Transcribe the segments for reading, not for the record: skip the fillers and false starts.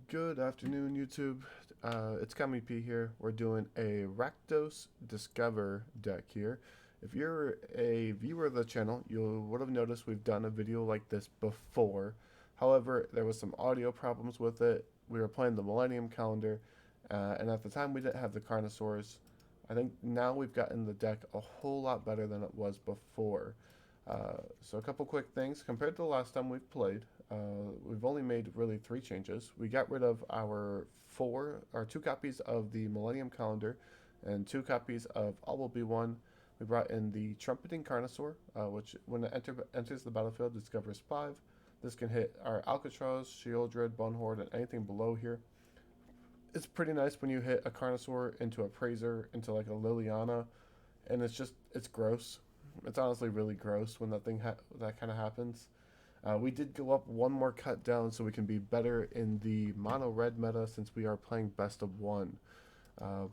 Good afternoon, YouTube. It's Kami P here. We're doing a Rakdos Discover deck here. If you're a viewer of the channel, you would have noticed we've done a video like this before. However, there was some audio problems with it. We were playing the Millennium Calendar, and at the time we didn't have the Carnosaurs. I think now we've gotten the deck a whole lot better than it was before. So a couple quick things. Compared to the last time we've played, we've only made really 3 changes. We got rid of our 2 copies of the Millennium Calendar and 2 copies of All Will Be One. We brought in the Trumpeting Carnosaur, which when it enters the battlefield discovers 5. This can hit our Alcatraz, Shieldred, Bonehorde, and anything below here. It's pretty nice when you hit a Carnosaur into a Praiser, into like a Liliana, and it's gross. It's honestly really gross when that kind of happens. We did go up 1 more cut down so we can be better in the mono red meta since we are playing best of 1.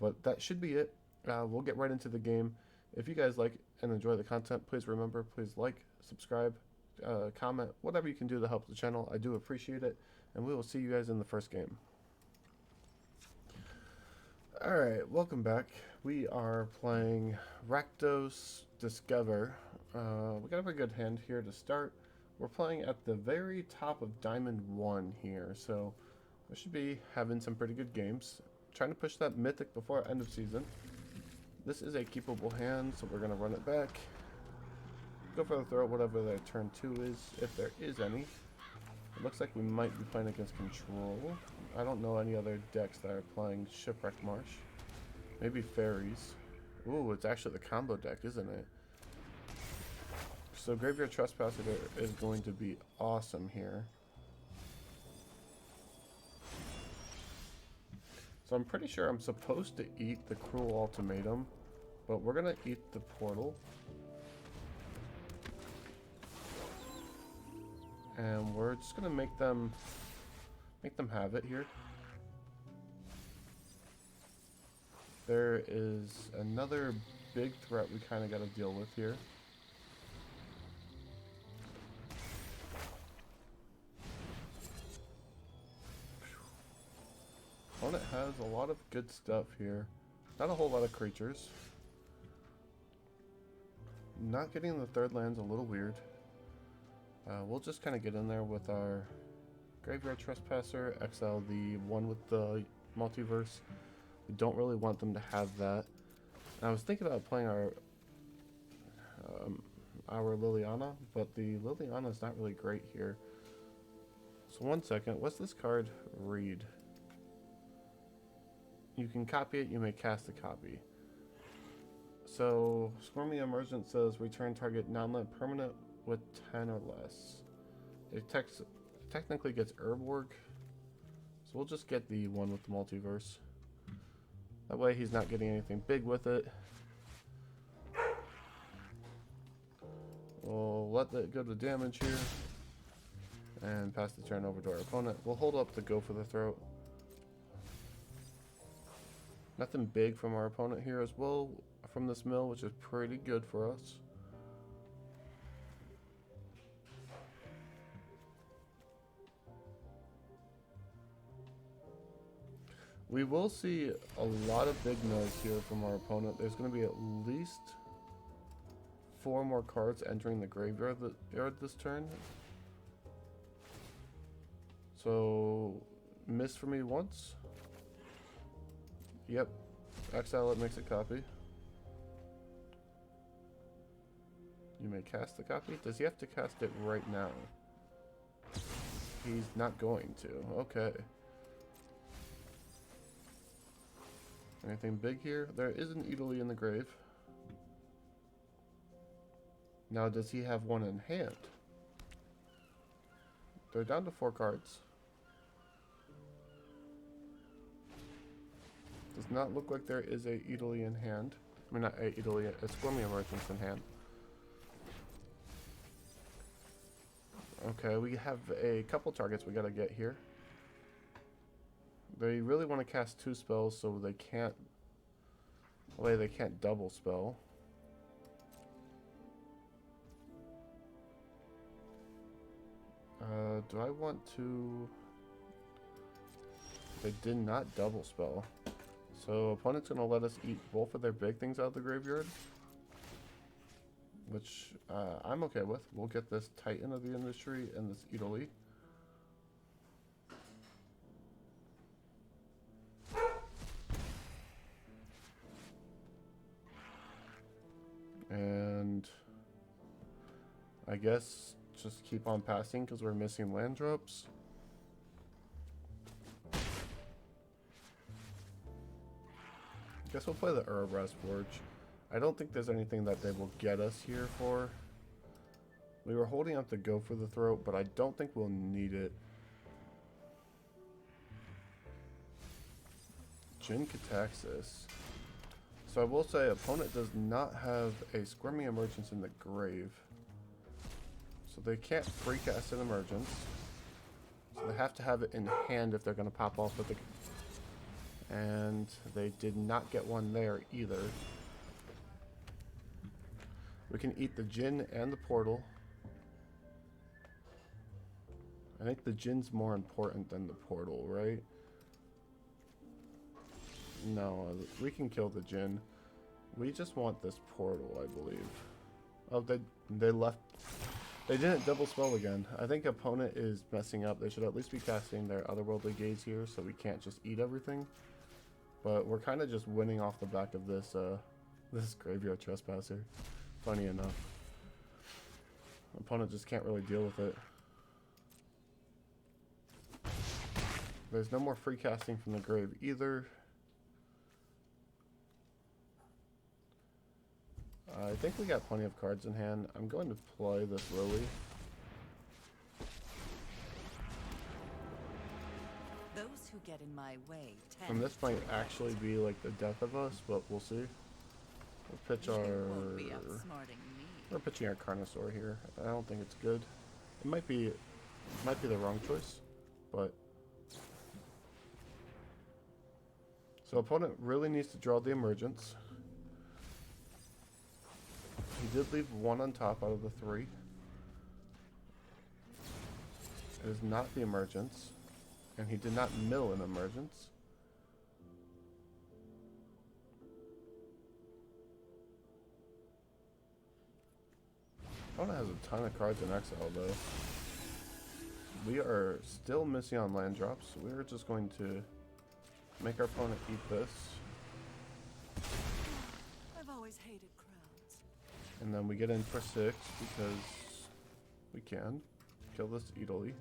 But that should be it. We'll get right into the game. If you guys like and enjoy the content, please remember, please like, subscribe, comment, whatever you can do to help the channel. I do appreciate it, and we will see you guys in the first game. Alright, welcome back. We are playing Rakdos Discover. We got a very good hand here to start. We're playing at the very top of Diamond 1 here, so we should be having some pretty good games. Trying to push that Mythic before end of season. This is a keepable hand, so we're going to run it back. Go for the throw, whatever their turn 2 is, if there is any. It looks like we might be playing against Control. I don't know any other decks that are playing Shipwreck Marsh. Maybe Fairies. Ooh, it's actually the combo deck, isn't it? So Graveyard Trespasser is going to be awesome here. So I'm pretty sure I'm supposed to eat the Cruel Ultimatum, but we're going to eat the Portal. And we're just going to make them have it here. There is another big threat we kind of got to deal with here. Opponent has a lot of good stuff here. Not a whole lot of creatures. Not getting the 3rd land's a little weird. We'll just kind of get in there with our Graveyard Trespasser, exile the one with the multiverse. We don't really want them to have that. And I was thinking about playing our Liliana, but the Liliana is not really great here. So 1 second, what's this card read? You can copy it, you may cast a copy. So Squirmy Emergent says return target non-land permanent with 10 or less. It technically gets Urborg, so we'll just get the one with the multiverse. That way he's not getting anything big with it. We'll let that go to damage here and pass the turn over to our opponent. We'll hold up the Go for the Throat. Nothing big from our opponent here as well from this mill, which is pretty good for us. We will see a lot of big mills here from our opponent. There's going to be at least 4 more cards entering the graveyard this turn. So, miss for me once. Yep. Exile it, makes a copy. You may cast the copy. Does he have to cast it right now? He's not going to. Okay. Anything big here? There is an Italy in the grave. Now, does he have one in hand? They're down to 4 cards. Does not look like there is a Italy in hand. I mean, not a Italy, a Squirmy Emergence in hand. Okay, we have a couple targets we gotta get here. They really want to cast 2 spells so they can't double spell. Do I want to... They did not double spell. So opponent's going to let us eat both of their big things out of the graveyard. Which I'm okay with. We'll get this Titan of the Industry and this Italy. And I guess just keep on passing because we're missing land drops. I guess we'll play the Urabras Forge. I don't think there's anything that they will get us here for. We were holding up to go for the throat, but I don't think we'll need it. Jin Cataxis. So I will say, opponent does not have a Squirmy Emergence in the grave. So they can't free cast an Emergence. So they have to have it in hand if they're going to pop off with the... And they did not get one there either. We can eat the Jin and the Portal. I think the Jin's more important than the Portal, right? No, we can kill the Jin. We just want this Portal, I believe. Oh, they left. They didn't double spell again. I think opponent is messing up. They should at least be casting their Otherworldly Gaze here, so we can't just eat everything. But we're kind of just winning off the back of this this Graveyard Trespasser. Funny enough. Opponent just can't really deal with it. There's no more free casting from the grave either. I think we got plenty of cards in hand. I'm going to play this Lily. Those who get in my way tend And this might actually be like the death of us, but we'll see. We'll pitch our... We're pitching our Carnosaur here. I don't think it's good. It might be the wrong choice, but... So opponent really needs to draw the Emergence. He did leave one on top out of the three. It is not the Emergence. And he did not mill an Emergence. Opponent has a ton of cards in exile though. We are still missing on land drops. We're just going to make our opponent eat this. I've always hated crowds. And then we get in for 6 because we can. Kill this Italy.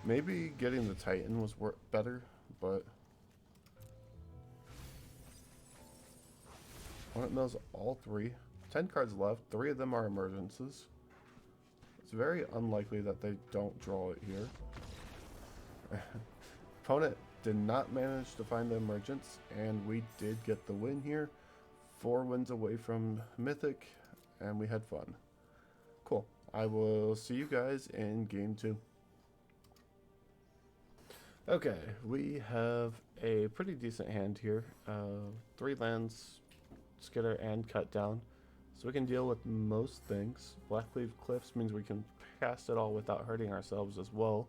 Maybe getting the Titan was better, but opponent mills all 3. 10 cards left. 3 of them are emergences. It's very unlikely that they don't draw it here. Opponent did not manage to find the emergence, and we did get the win here. 4 wins away from Mythic, and we had fun. Cool. I will see you guys in game 2. Okay, we have a pretty decent hand here. 3 lands, skitter, and cut down. So we can deal with most things. Blackleaf Cliffs means we can cast it all without hurting ourselves as well.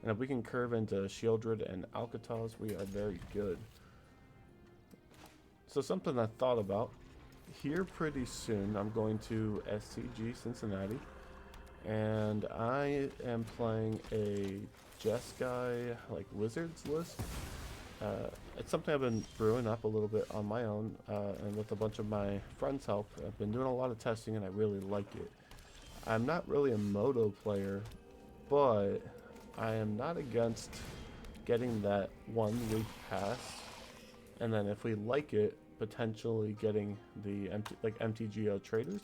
And if we can curve into Shieldred and Alcatraz, we are very good. So something I thought about. Here pretty soon, I'm going to SCG Cincinnati. And I am playing a Jeskai, like, Wizards list. It's something I've been brewing up a little bit on my own, and with a bunch of my friends' help. I've been doing a lot of testing, and I really like it. I'm not really a Moto player, but I am not against getting that 1 week pass, and then if we like it, potentially getting the MTGO traders.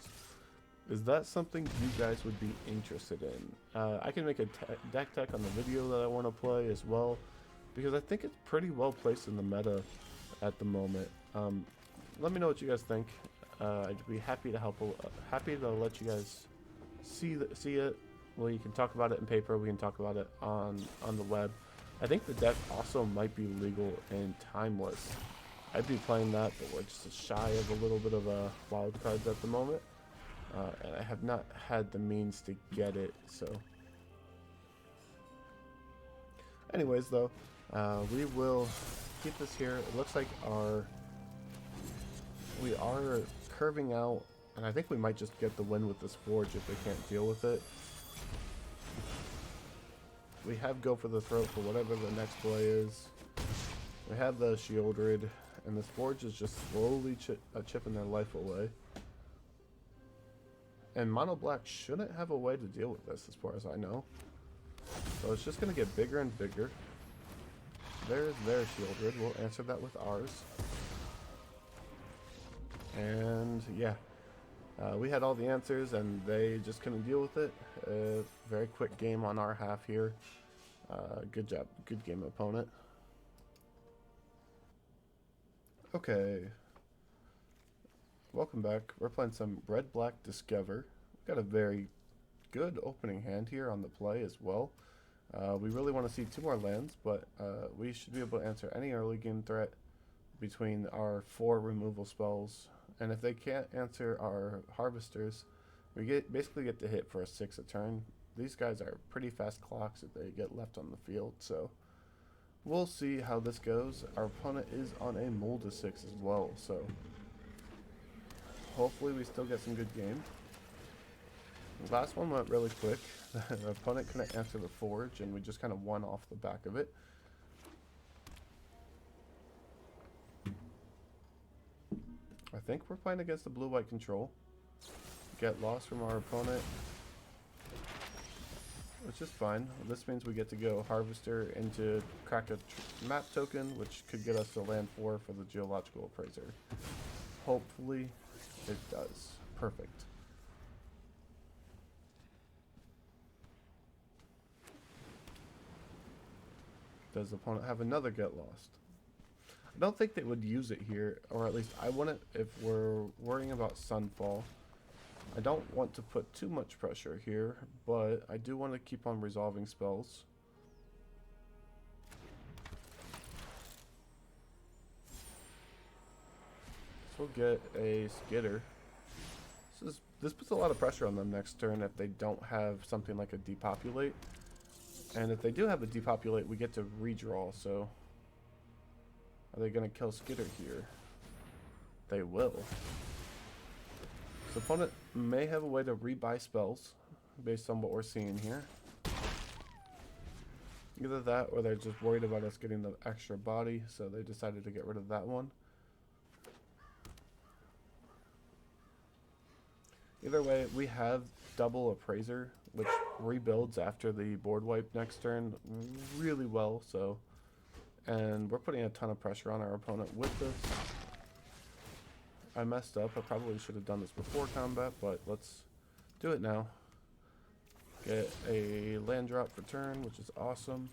Is that something you guys would be interested in? I can make a deck tech on the video that I want to play as well, because I think it's pretty well placed in the meta at the moment. Let me know what you guys think. I'd be happy to help. Happy to let you guys see it. Well, you can talk about it in paper. We can talk about it on the web. I think the deck also might be legal in Timeless. I'd be playing that, but we're just shy of a little bit of a wild cards at the moment. And I have not had the means to get it, so. Anyways, though, we will keep this here. It looks like we are curving out, and I think we might just get the win with this forge if they can't deal with it. We have go for the throat for whatever the next play is. We have the Shieldred, and this forge is just slowly chipping their life away. And Mono Black shouldn't have a way to deal with this as far as I know. So it's just going to get bigger and bigger. There's their Shieldred. We'll answer that with ours. And yeah, we had all the answers and they just couldn't deal with it. Very quick game on our half here. Good job. Good game, opponent. Okay. Welcome back. We're playing some Red-Black Discover. We've got a very good opening hand here on the play as well. We really want to see 2 more lands, but we should be able to answer any early game threat between our 4 removal spells. And if they can't answer our harvesters, we basically get to hit for a 6 a turn. These guys are pretty fast clocks if they get left on the field, so we'll see how this goes. Our opponent is on a Mold 6 as well, so hopefully we still get some good game. The last one went really quick. The opponent couldn't answer the forge, and we just kind of won off the back of it. I think we're playing against the blue-white control. Get lost from our opponent, which is fine. This means we get to go Harvester into crack a map token, which could get us to land 4 for the Geological Appraiser. Hopefully it does. Perfect. Does the opponent have another Get Lost? I don't think they would use it here, or at least I wouldn't if we're worrying about Sunfall. I don't want to put too much pressure here, but I do want to keep on resolving spells. So we'll get a Skitter. This puts a lot of pressure on them next turn if they don't have something like a Depopulate. And if they do have a Depopulate, we get to redraw, so are they going to kill Skitter here? They will. So opponent may have a way to rebuy spells based on what we're seeing here. Either that or they're just worried about us getting the extra body, so they decided to get rid of that one. Either way, we have double Appraiser, which rebuilds after the board wipe next turn really well, so. And we're putting a ton of pressure on our opponent with this. I messed up. I probably should have done this before combat, but let's do it now. Get a land drop for turn, which is awesome.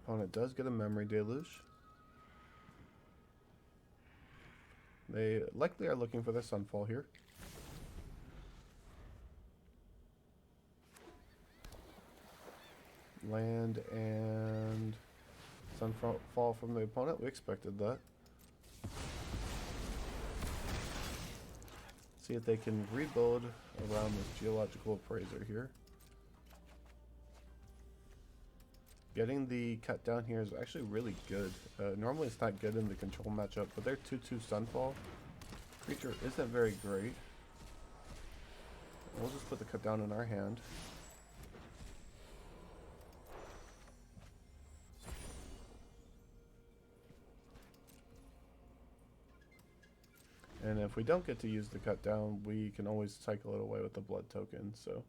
Opponent does get a Memory Deluge. They likely are looking for their Sunfall here. Land and Sunfall from the opponent. We expected that. See if they can rebuild around this Geological Appraiser here. Getting the cut down here is actually really good. Normally it's not good in the control matchup, but their 2/2 Sunfall creature isn't very great. We'll just put the cut down in our hand. And if we don't get to use the cut down, we can always cycle it away with the blood token, so.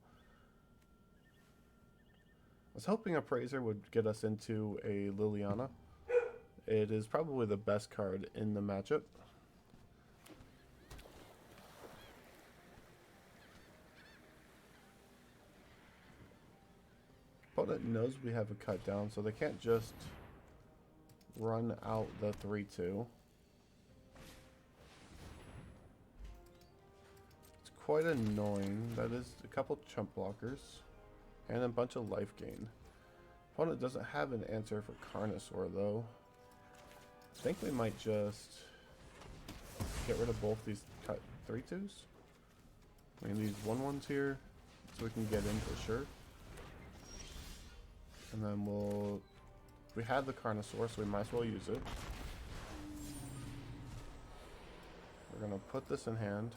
I was hoping Appraiser would get us into a Liliana. It is probably the best card in the matchup. Opponent knows we have a cut down, so they can't just run out the 3/2. Quite annoying. That is a couple chump blockers and a bunch of life gain. Opponent doesn't have an answer for Carnosaur though. I think we might just get rid of both these 3/2s. I mean these 1/1s here, so we can get in for sure. And then we have the Carnosaur, so we might as well use it. We're gonna put this in hand.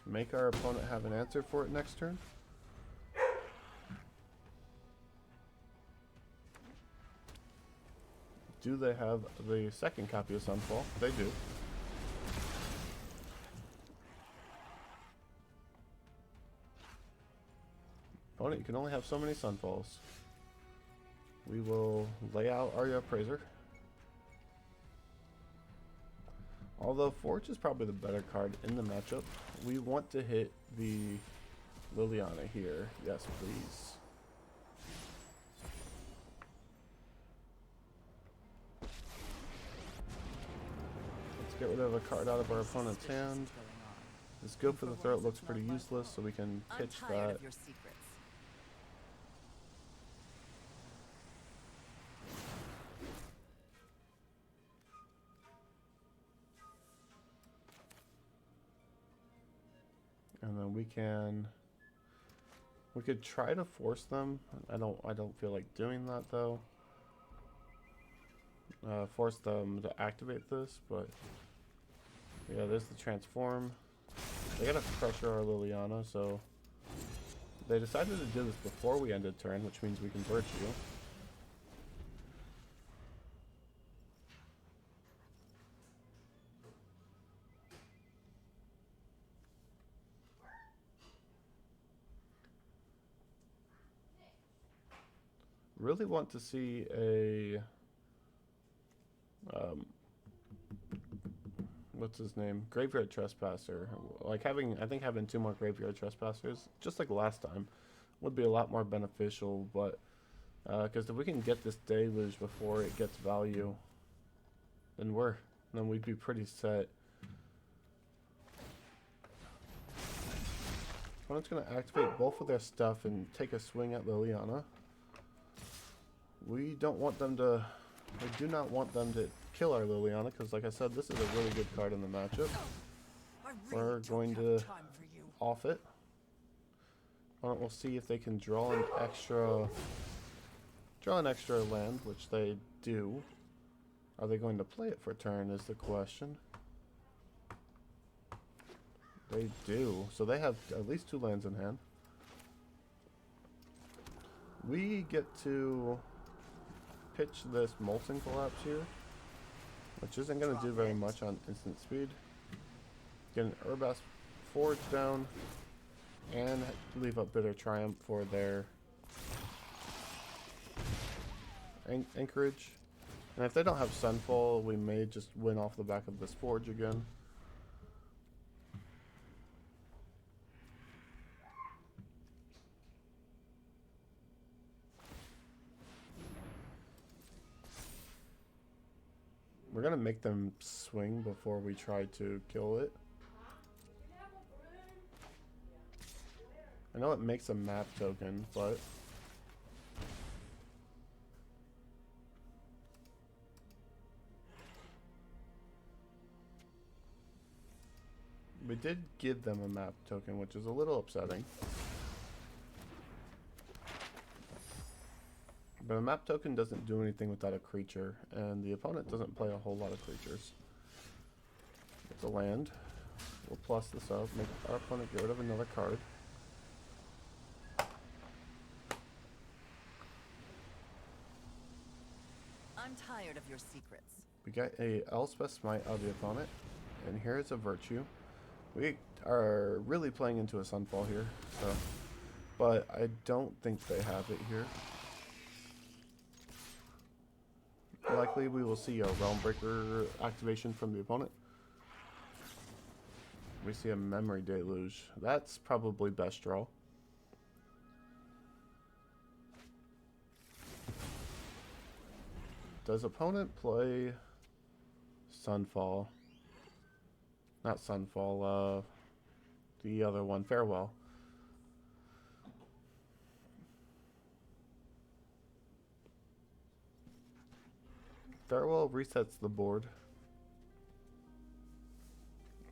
Make our opponent have an answer for it next turn. Do they have the second copy of Sunfall? They do. Opponent, you can only have so many Sunfalls. We will lay out our Appraiser. Although Forge is probably the better card in the matchup, we want to hit the Liliana here. Yes, please. Let's get rid of a card out of our opponent's hand. This Go for the Throat looks pretty useless, so we can pitch that. And then we could try to force them. I don't feel like doing that though. Force them to activate this, but yeah, there's the transform. They gotta pressure our Liliana, so they decided to do this before we ended turn, which means we can Virtue. Really want to see a what's his name? Graveyard Trespasser. Like I think having 2 more Graveyard Trespassers, just like last time, would be a lot more beneficial. But because if we can get this Deluge before it gets value, then we'd be pretty set. Opponent's gonna activate both of their stuff and take a swing at Liliana. We do not want them to kill our Liliana, because like I said, this is a really good card in the matchup. We're going to off it. We'll see if they can draw an extra land, which they do. Are they going to play it for turn is the question. They do. So they have at least 2 lands in hand. We get to pitch this Molten Collapse here, which isn't going to do very much on instant speed. Get an Urbas Forge down, and leave up Bitter Triumph for their Anchorage. And if they don't have Sunfall, we may just win off the back of this Forge again. We're gonna make them swing before we try to kill it. I know it makes a map token, but we did give them a map token, which is a little upsetting. But a map token doesn't do anything without a creature, and the opponent doesn't play a whole lot of creatures. It's a land. We'll plus this up, make our opponent get rid of another card. I'm tired of your secrets. We got a Elspeth Smite out of the opponent, and here's a Virtue. We are really playing into a Sunfall here, so, but I don't think they have it here. Likely we will see a Realm Breaker activation from the opponent. We see a Memory Deluge. That's probably best draw. Does opponent play Sunfall? Not Sunfall, the other one, Farewell. Farewell resets the board.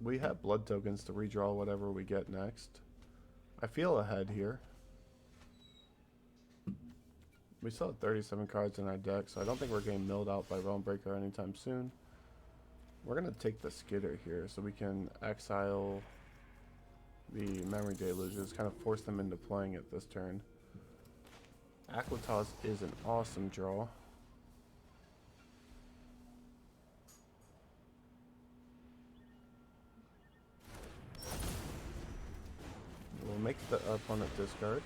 We have blood tokens to redraw whatever we get next. I feel ahead here. We still have 37 cards in our deck, so I don't think we're getting milled out by Realm Breaker anytime soon. We're going to take the Skitter here so we can exile the Memory Deluges, kind of force them into playing it this turn. Aquatos is an awesome draw. We'll make the opponent discard.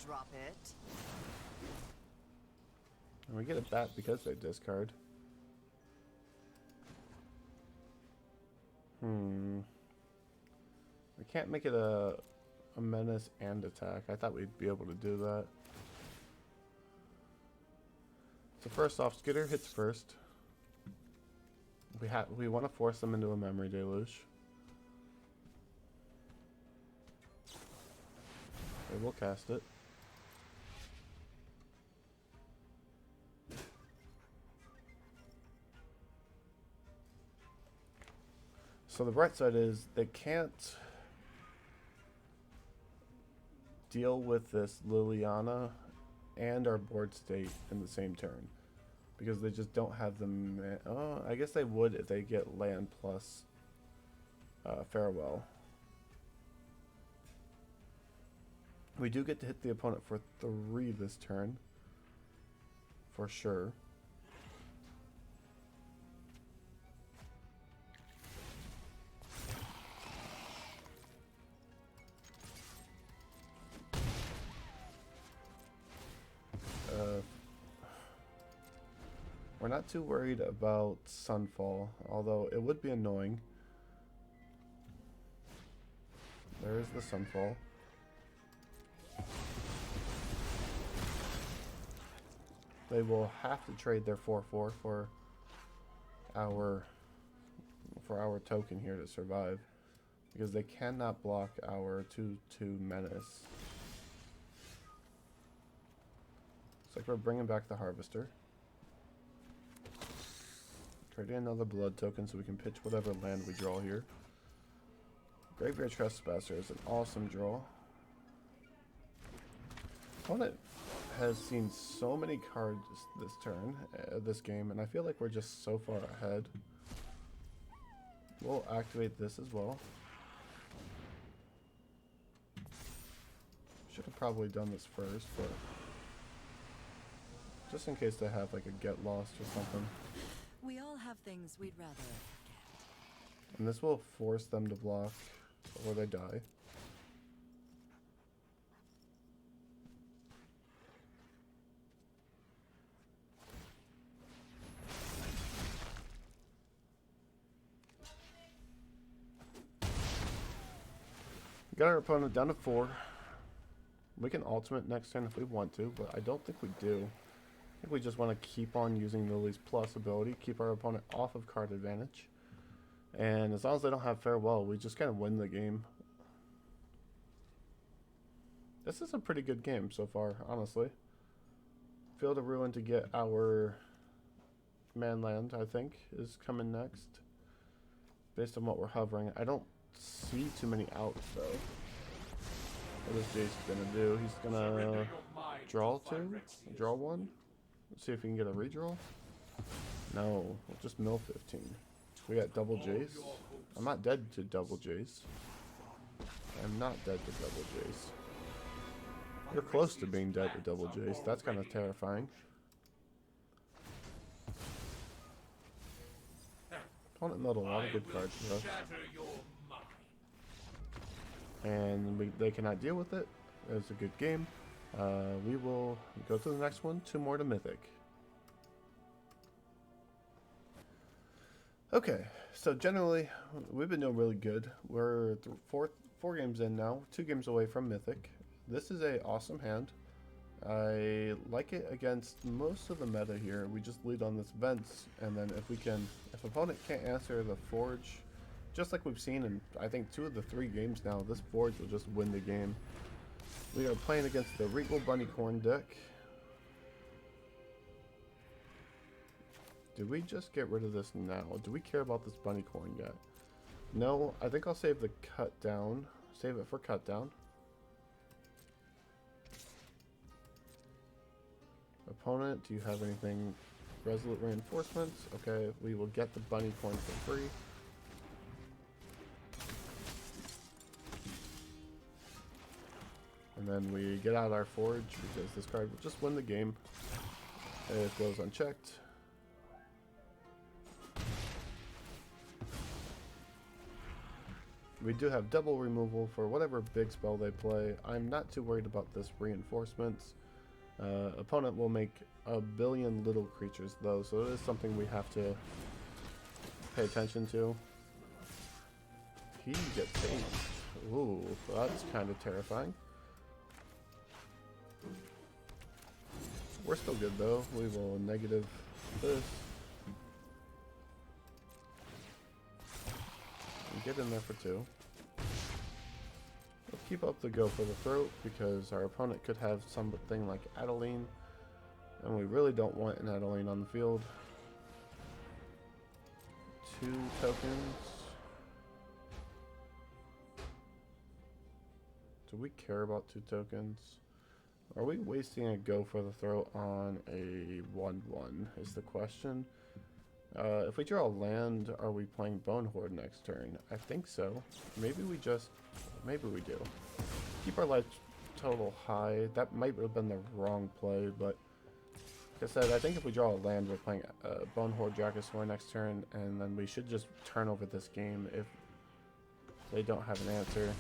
Drop it. And we get a bat because they discard. We can't make it a menace and attack. I thought we'd be able to do that. So first off, Skitter hits first. We want to force them into a Memory Deluge. They will cast it. So the bright side is they can't deal with this Liliana and our board state in the same turn. Because they just don't have the... Oh, I guess they would if they get land plus Farewell. We do get to hit the opponent for 3 this turn. For sure. We're not too worried about Sunfall, although it would be annoying. There is the Sunfall. They will have to trade their 4/4 for our token here to survive, because they cannot block our 2/2 menace. Looks like we're bringing back the Harvester. Trading another blood token so we can pitch whatever land we draw here. Graveyard Trespasser is an awesome draw. Opponent has seen so many cards this turn, this game, and I feel like we're just so far ahead. We'll activate this as well. Should have probably done this first, but just in case they have like a get lost or something. We all have things we'd rather forget. And this will force them to block or they die. Got our opponent down to 4. We can ultimate next turn if we want to, but I don't think we do. I think we just want to keep on using Lily's plus ability, keep our opponent off of card advantage. And as long as they don't have Farewell, we just kind of win the game. This is a pretty good game so far, honestly. Field of Ruin to get our Manland, I think, is coming next. Based on what we're hovering. I don't see too many outs, though. What is Jace gonna do? He's gonna draw 2? Draw 1? Let's see if we can get a redraw. No, we'll just mill 15. We got double Jace. I'm not dead to double Jace. I'm not dead to double Jace. You're close to being dead to double Jace. That's kind of terrifying. Opponent milled a lot of good cards for us. And they cannot deal with it. It's a good game. We will go to the next one. 2 more to Mythic. Okay, so generally, we've been doing really good. We're 4 games in now, 2 games away from Mythic. This is a awesome hand. I like it against most of the meta here. We just lead on this Vents, and then if opponent can't answer the Forge, just like we've seen in I think 2 of the 3 games now, this Forge will just win the game. We are playing against the Regal Bunnycorn deck. Did we just get rid of this now? Do we care about this Bunnycorn yet? No, I think I'll save the cut down. Save it for cut down. Opponent, do you have anything? Resolute reinforcements. Okay, we will get the Bunnycorn for free. And then we get out our Forge because this card will just win the game. It goes unchecked. We do have double removal for whatever big spell they play. I'm not too worried about this reinforcements. Opponent will make a billion little creatures though, so it is something we have to pay attention to. He gets saved. Ooh, that's kind of terrifying. We're still good though. We will negative this. And get in there for 2. We'll keep up the go for the throat because our opponent could have something like Adeline. And we really don't want an Adeline on the field. 2 tokens. Do we care about 2 tokens? Are we wasting a go for the throat on a 1/1 is the question. If we draw a land, are we playing Bone Horde next turn? I think so. Maybe we do. Keep our life total high. That might have been the wrong play, but like I said, I think if we draw a land, we're playing Bone Horde Dracosaur next turn, and then we should just turn over this game if they don't have an answer.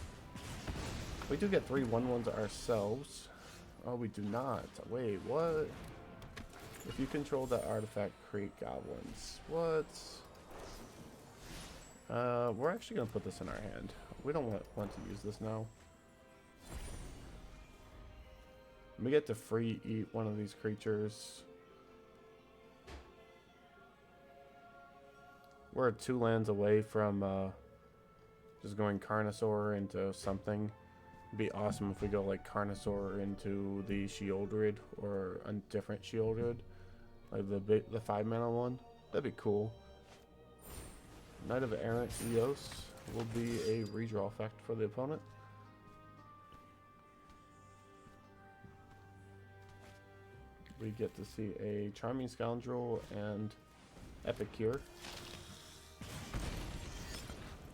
We do get 3 1/1s ourselves. Oh, we do not. Wait, what? If you control that artifact, create goblins. What? We're actually going to put this in our hand. We don't want to use this now. We get to free eat one of these creatures. We're 2 lands away from just going Carnosaur into something. It'd be awesome if we go like Carnosaur into the Shieldred or a different Shieldred, like the 5-mana one. That'd be cool. Knight of Errant Eos will be a redraw effect for the opponent. We get to see a Charming Scoundrel and Epicure.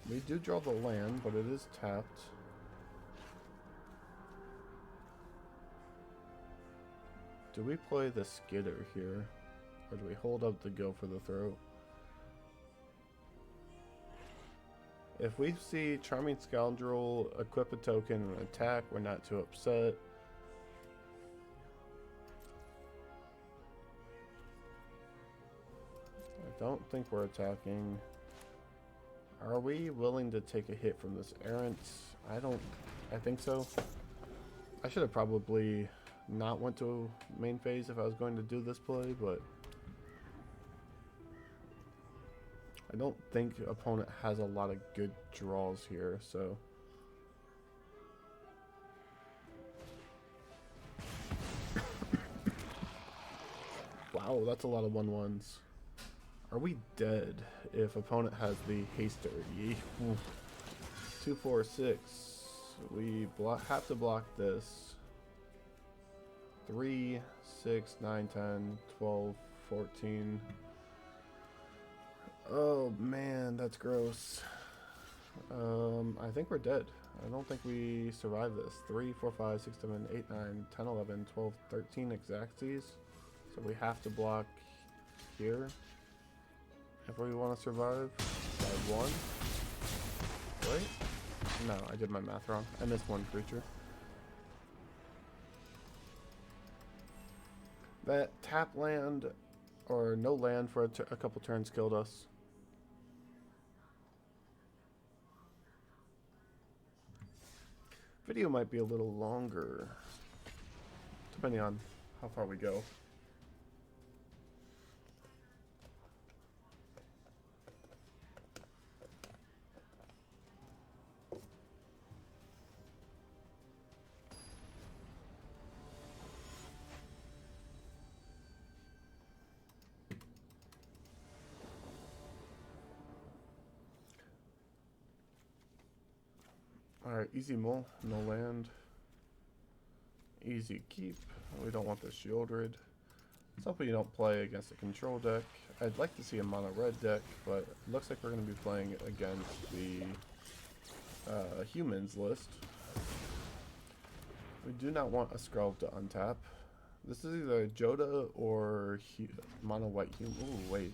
We do draw the land, but it is tapped. Do we play the Skidder here? Or do we hold up the go for the throat? If we see Charming Scoundrel equip a token and attack, we're not too upset. I don't think we're attacking. Are we willing to take a hit from this Errant? I think so. I should have probably not went to main phase if I was going to do this play, but I don't think opponent has a lot of good draws here, so wow, that's a lot of 1/1s. Are we dead if opponent has the haster? 2, 4, 6. We have to block this. 3, 6, 9, 10, 12, 14. Oh man, that's gross. I think we're dead. I don't think we survive this. 3, 4, 5, 6, 7, 8, 9, 10, 11, 12, 13 Exacties. So we have to block here if we want to survive by 1. Wait. No, I did my math wrong. I missed 1 creature. That tap land or no land for a couple turns killed us. Video might be a little longer, depending on how far we go. Alright, easy mull, no land. Easy keep. We don't want the Shieldred. Let's hope we don't play against a control deck. I'd like to see a mono red deck, but it looks like we're going to be playing against the humans list. We do not want a Skrelv to untap. This is either Joda or mono white human. Ooh, wait.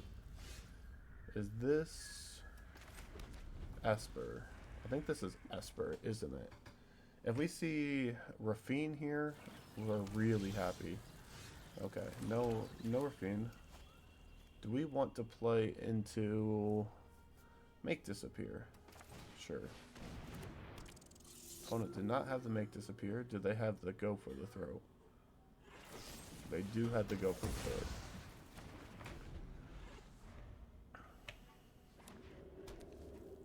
Is this Esper? I think this is Esper, isn't it? If we see Rafine here, we're really happy. Okay, no Rafine. Do we want to play into Make Disappear? Sure. Opponent did not have the Make Disappear. Do they have the Go for the Throw? They do have the Go for the Throw.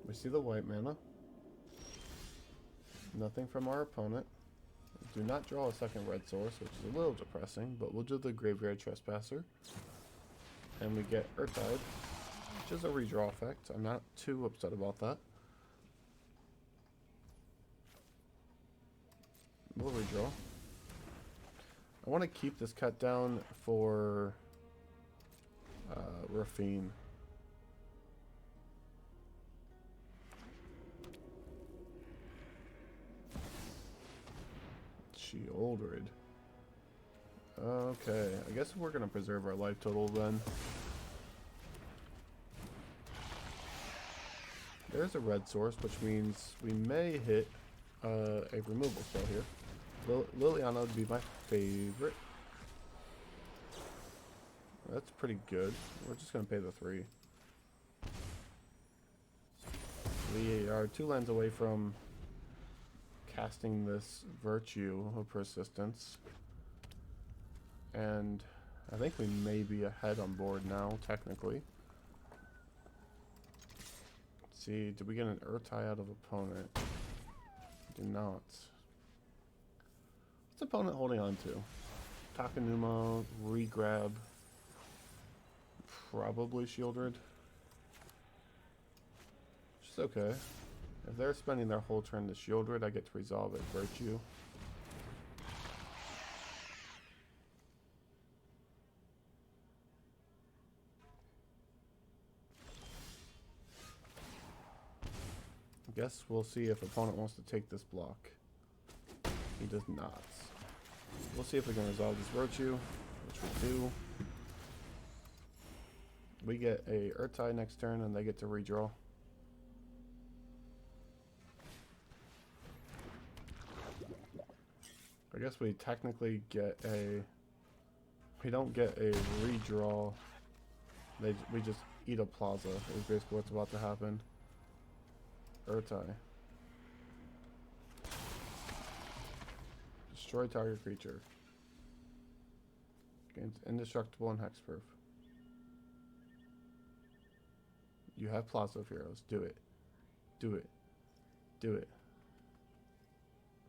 We see the white mana. Nothing from our opponent. Do not draw a second red source, which is a little depressing, but we'll do the Graveyard Trespasser. And we get Earthide, which is a redraw effect. I'm not too upset about that. We'll redraw. I want to keep this cut down for Rafine. Shieldred. Okay, I guess we're gonna preserve our life total then. There's a red source, which means we may hit a removal spell here. Liliana would be my favorite. That's pretty good. We're just gonna pay the 3. We are 2 lands away from casting this Virtue of Persistence. And I think we may be ahead on board now, technically. Let's see, did we get an Urtai out of opponent? Did not. What's opponent holding on to? Takenuma, regrab. Probably Shieldred. Which is okay. If they're spending their whole turn to Shieldred, I get to resolve it Virtue. I guess we'll see if opponent wants to take this block. He does not. We'll see if we can resolve this Virtue, which we do. We get a Urtai next turn and they get to redraw. I guess we technically get a... We don't get a redraw. We just eat a Plaza is basically what's about to happen. Urtai. Destroy target creature. Gains indestructible and hexproof. You have Plaza of Heroes. Do it. Do it. Do it.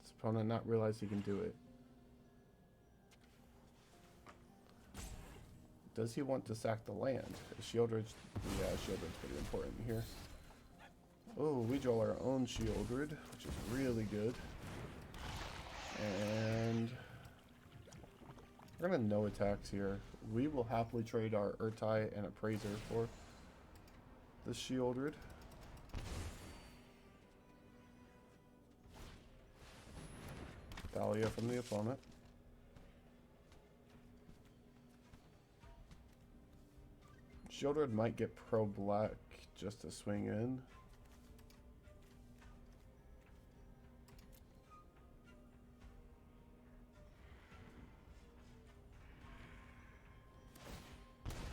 This opponent not realize he can do it. Does he want to sack the land? Is Shieldred? Yeah, Shieldred's pretty important here. Oh, we draw our own Shieldred, which is really good. And we're gonna no attacks here. We will happily trade our Urtai and Appraiser for the Shieldred. Thalia from the opponent. Shieldred might get pro black just to swing in.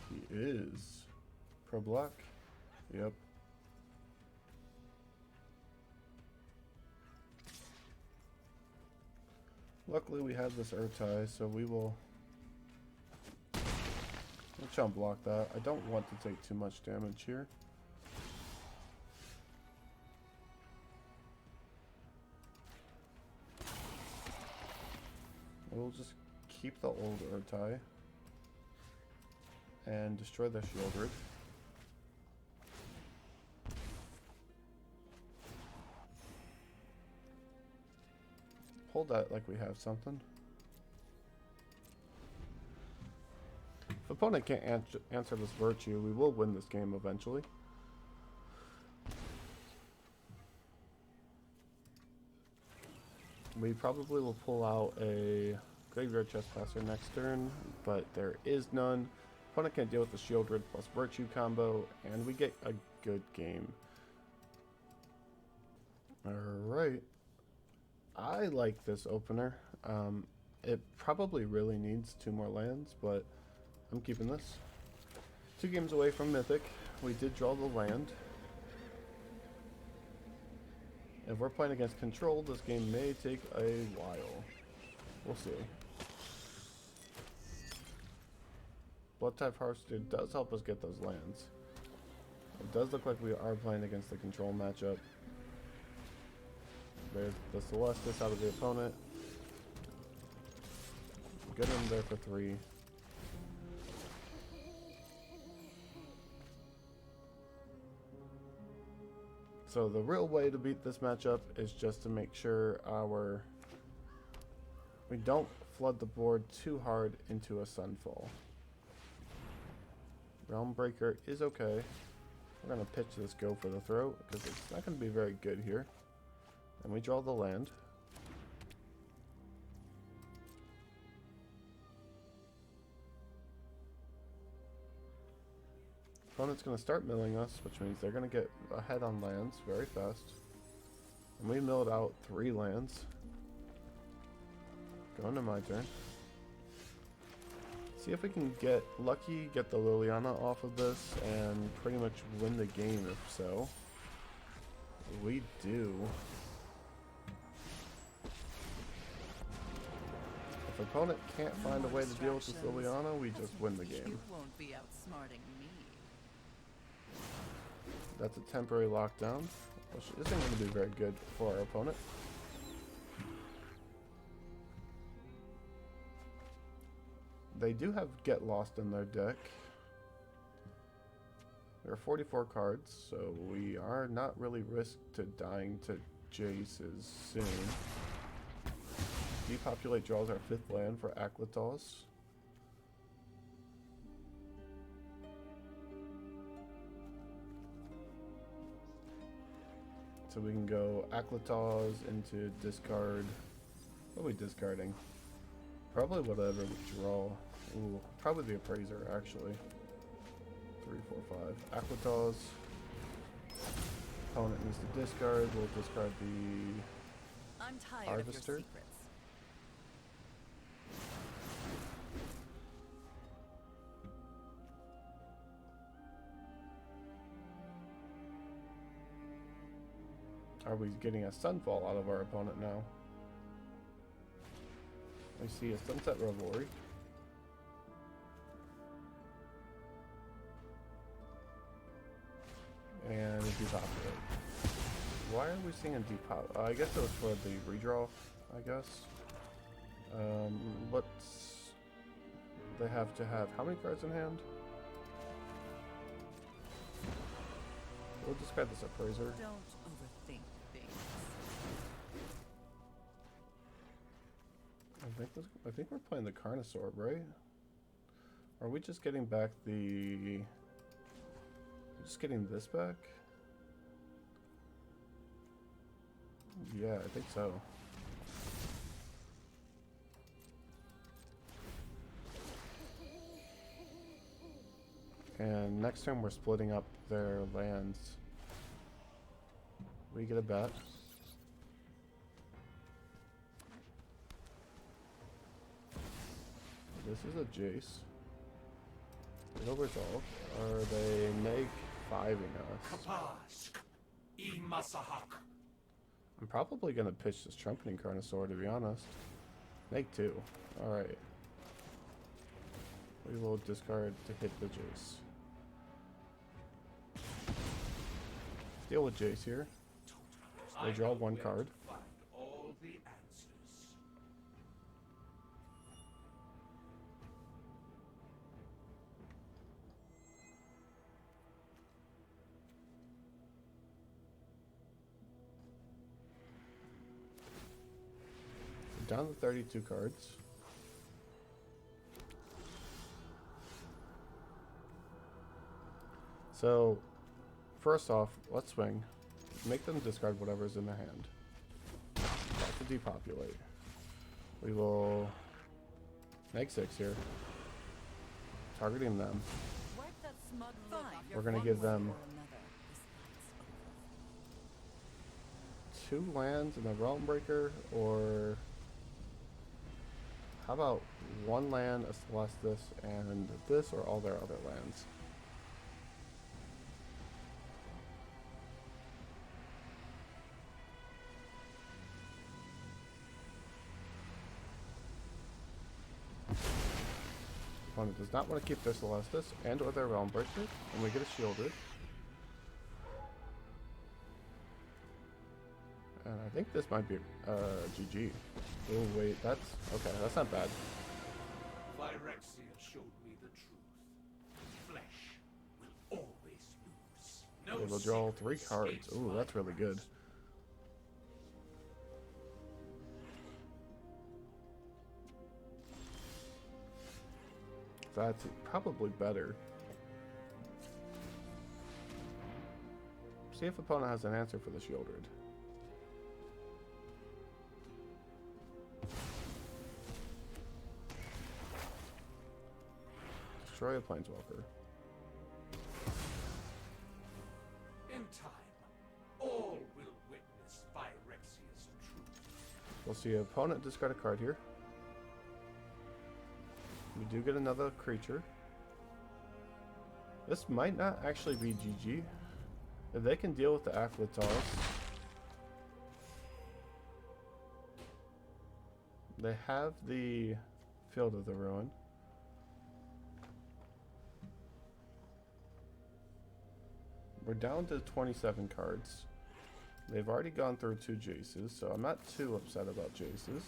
He is pro black. Yep. Luckily we have this Urtai, so we'll chump block that. I don't want to take too much damage here. We'll just keep the old Urtai and destroy the Shieldred. hold that like we have something. If opponent can't answer this virtue, we will win this game eventually. We probably will pull out a Graveyard Trespasser next turn, but there is none. Opponent can't deal with the Shield Grid plus Virtue combo, and we get a good game. Alright. I like this opener. It probably really needs 2 more lands, but I'm keeping this. 2 games away from Mythic. We did draw the land. If we're playing against control, this game may take a while. We'll see. Blood-type Harvester does help us get those lands. It does look like we are playing against the control matchup. There's the Celestis out of the opponent. Get him there for 3. So the real way to beat this matchup is just to make sure we don't flood the board too hard into a Sunfall. Realm Breaker is okay. We're going to pitch this Go for the Throat because it's not going to be very good here. And we draw the land. Opponent's going to start milling us, which means they're going to get ahead on lands very fast. And we milled out 3 lands. Going to my turn. See if we can get lucky, get the Liliana off of this, and pretty much win the game if so. We do. If opponent can't find a way to deal with this Liliana, we just win the game. You won't be outsmarting me. That's a temporary lockdown, which isn't going to be very good for our opponent. They do have Get Lost in their deck. There are 44 cards, so we are not really risked to dying to Jace's soon. Depopulate draws our 5th land for Aklitos. So we can go Aklitos into discard. What are we discarding? Probably whatever we draw. Ooh, probably the Appraiser actually. 3, 4, 5. Aklitos. Opponent needs to discard. We'll discard the I'm tired Harvester. of your secrets. Are we getting a Sunfall out of our opponent now? We see a Sunset Revelry. And a Depopulate. Why are we seeing a Depop? I guess it was for the redraw, I guess. What's... They have to have how many cards in hand? We'll discard this Appraiser. Don't overthink things. I think we're playing the Carnosaur, right? Are we just getting back the... Just getting this back? Yeah, I think so. And next turn we're splitting up their lands. We get a bet. This is a Jace. It'll resolve. Are they neg-5ing us? I'm probably gonna pitch this Trumpeting Carnosaur, to be honest. Neg-2. Alright. We will discard to hit the Jace. Deal with Jace here. They draw 1 card. Down to 32 cards. So, first off, let's swing. Make them discard whatever's in their hand. Back to depopulate. We will -6 here. Targeting them. Wipe that smug look off your We're gonna one give way them or another. This fight's 2 lands and a Realm Breaker, or how about 1 land, a Celestus, and this, or all their other lands? Opponent does not want to keep their Celestus and or their Realm Breaker, and we get a shielded. And I think this might be GG. Oh wait, that's okay. That's not bad. Phyrexia showed me the truth. Flesh will always lose. No We'll draw secret 3 cards. escapes Ooh, that's really good. That's probably better. See if opponent has an answer for the shielded. Destroy a planeswalker. In time, all will witness Phyrexia's truth. We'll see opponent discard a card here. We do get another creature. This might not actually be GG. If they can deal with the Rakdos, they have the Field of the Ruin. We're down to 27 cards. They've already gone through 2 Jaces, so I'm not too upset about Jaces.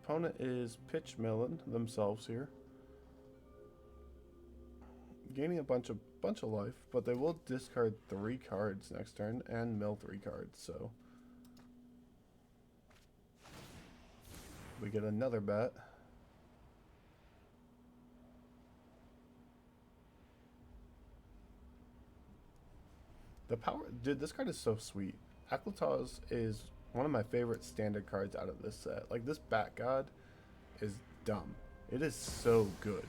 Opponent is pitch milling themselves here, gaining a bunch of life, but they will discard 3 cards next turn and mill 3 cards. So we get another bet. The power, dude, this card is so sweet. Rakdos is one of my favorite standard cards out of this set. Like, this Bat God is dumb. It is so good.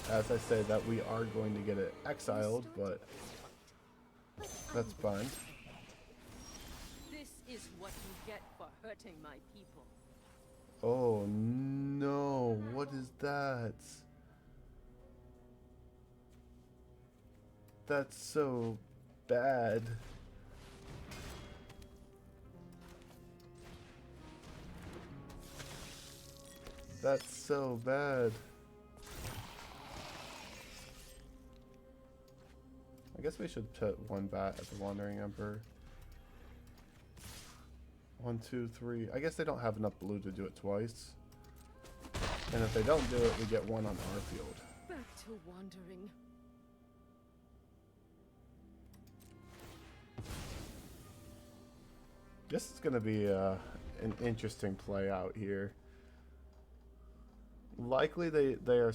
As I say, that we are going to get it exiled, but that's fine. This is what you get for hurting my people. Oh no, what is that? That's so bad. That's so bad. I guess we should put 1 bat at the Wandering Emperor. 1, 2, 3. I guess they don't have enough blue to do it twice. And if they don't do it, we get 1 on our field. Back to wandering. This is going to be an interesting play out here. Likely their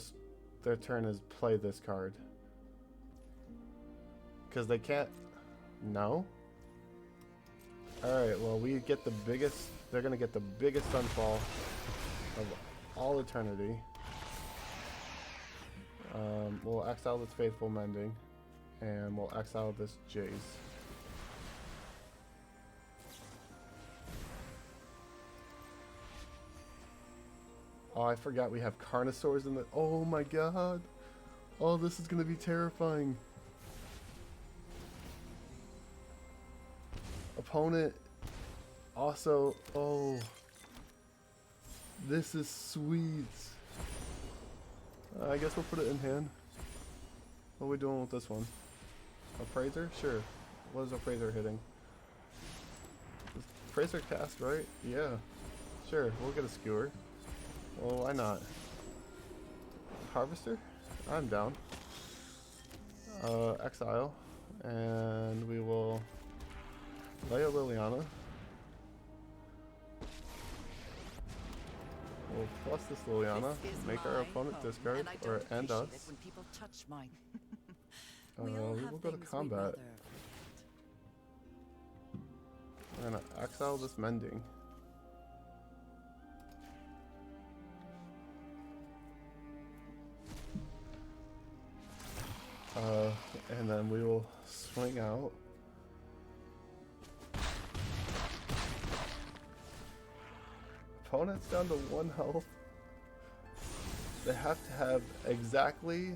turn is play this card. Because they can't... No? Alright, well, we get the biggest... They're going to get the biggest sunfall of all eternity. We'll exile this Faithful Mending. And we'll exile this Jace. Oh, I forgot we have Carnosaurs in the... Oh my god! Oh, this is going to be terrifying. Opponent also... Oh. This is sweet. I guess we'll put it in hand. What are we doing with this one? Appraiser? Sure. What is Appraiser hitting? Is Appraiser cast, right? Yeah. Sure, we'll get a Skewer. Well, why not? Harvester? I'm down. Exile. And we will Play a Liliana. We'll plus this Liliana, This is make our my opponent home, discard, and I or don't and appreciate us. it when people touch mine. We We all will have go to things we'd combat. rather We're gonna exile this Mending. And then we will swing out. Opponent's down to 1 health. They have to have exactly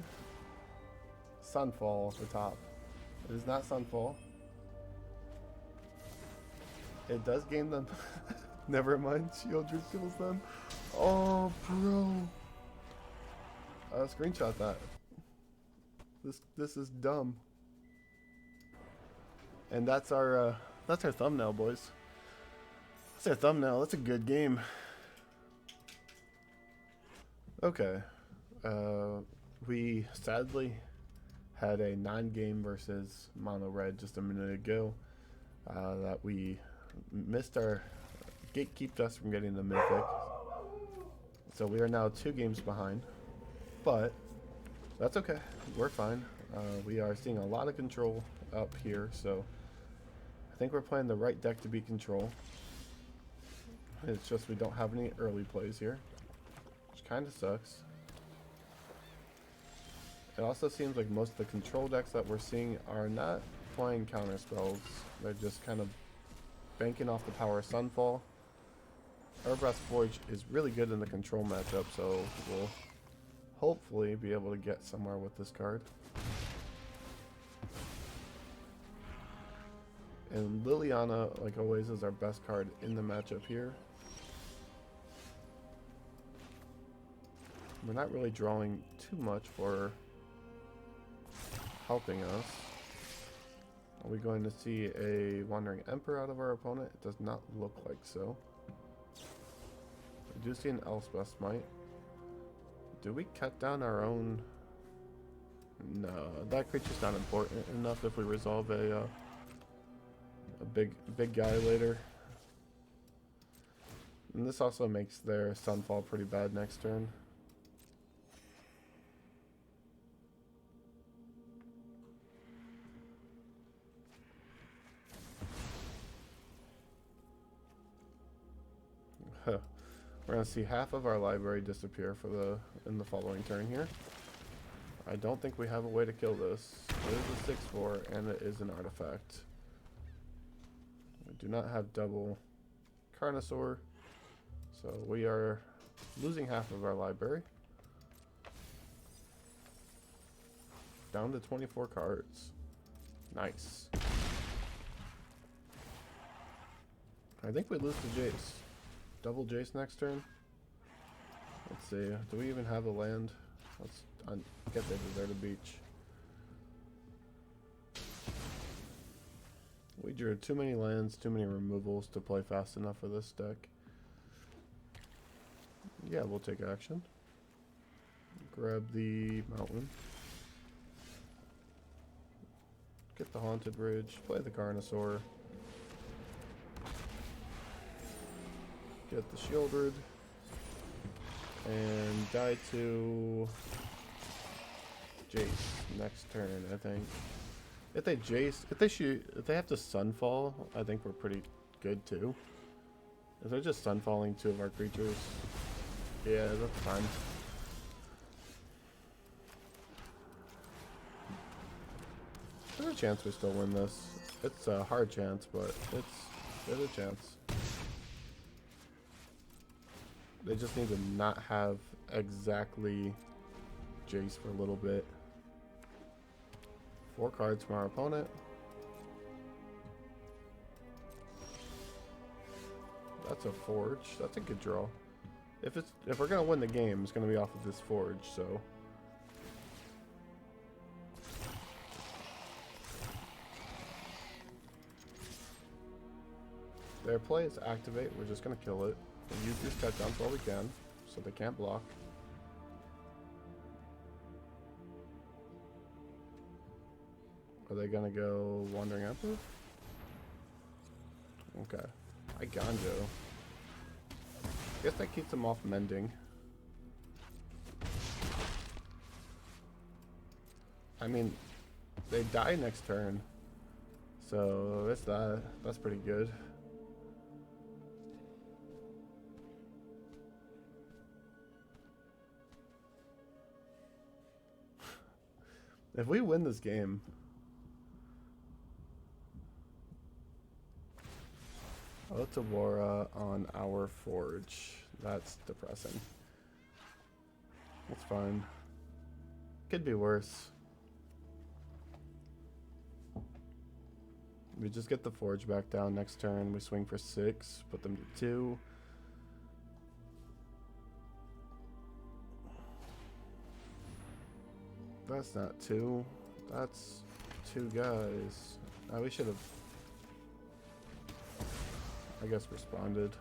Sunfall at the top. It is not Sunfall. It does gain them. Never mind, Shieldred kills them. Oh, bro. Screenshot that. This is dumb. And that's our thumbnail, boys. That's our thumbnail. That's a good game. Okay. We sadly had a non-game versus Mono Red just a minute ago. That we missed our gatekeeped us from getting the Mythic. So we are now 2 games behind. But that's okay. We're fine. We are seeing a lot of control up here, so I think we're playing the right deck to beat control. It's just we don't have any early plays here, which kind of sucks. It also seems like most of the control decks that we're seeing are not playing counter spells. They're just kind of banking off the power of Sunfall. Earthbrass Forge is really good in the control matchup, so we'll hopefully be able to get somewhere with this card. And Liliana, like always, is our best card in the matchup here. We're not really drawing too much for helping us. Are we going to see a Wandering Emperor out of our opponent? It does not look like so. I do see an Elspeth Smite. Do we cut down our own? No, that creature's not important enough if we resolve a big guy later. And this also makes their Sunfall pretty bad next turn. We're gonna see half of our library disappear in the following turn here. I don't think we have a way to kill this. It is a 6/4 and it is an artifact. We do not have double Carnosaur, so we are losing half of our library. Down to 24 cards. Nice. I think we lose to Jace. Double Jace next turn. Let's see. Do we even have a land? Let's get the deserted beach. We drew too many lands, too many removals to play fast enough for this deck. Yeah, we'll take action. Grab the mountain. Get the Haunted Bridge. Play the Carnosaur. Get the Shieldred. And die to Jace next turn, I think. If they Jace, if they have to Sunfall, I think we're pretty good too. If they're just Sunfalling 2 of our creatures, yeah, that's fine. There's a chance we still win this. It's a hard chance, but there's a chance. They just need to not have exactly Jace for a little bit. 4 cards from our opponent. That's a Forge. That's a good draw. If we're gonna win the game, it's gonna be off of this Forge. So their play is activate. We're just gonna kill it. We'll use these cutdowns while we can, so they can't block. Are they gonna go Wandering Emperor? Okay. I Ganjo. Guess that keeps them off mending. I mean, they die next turn. So that's that. That's pretty good. If we win this game, Otawara on our forge. That's depressing. That's fine. Could be worse. We just get the forge back down next turn. We swing for 6, put them to 2. That's not 2. That's 2 guys. We should have, I guess, responded.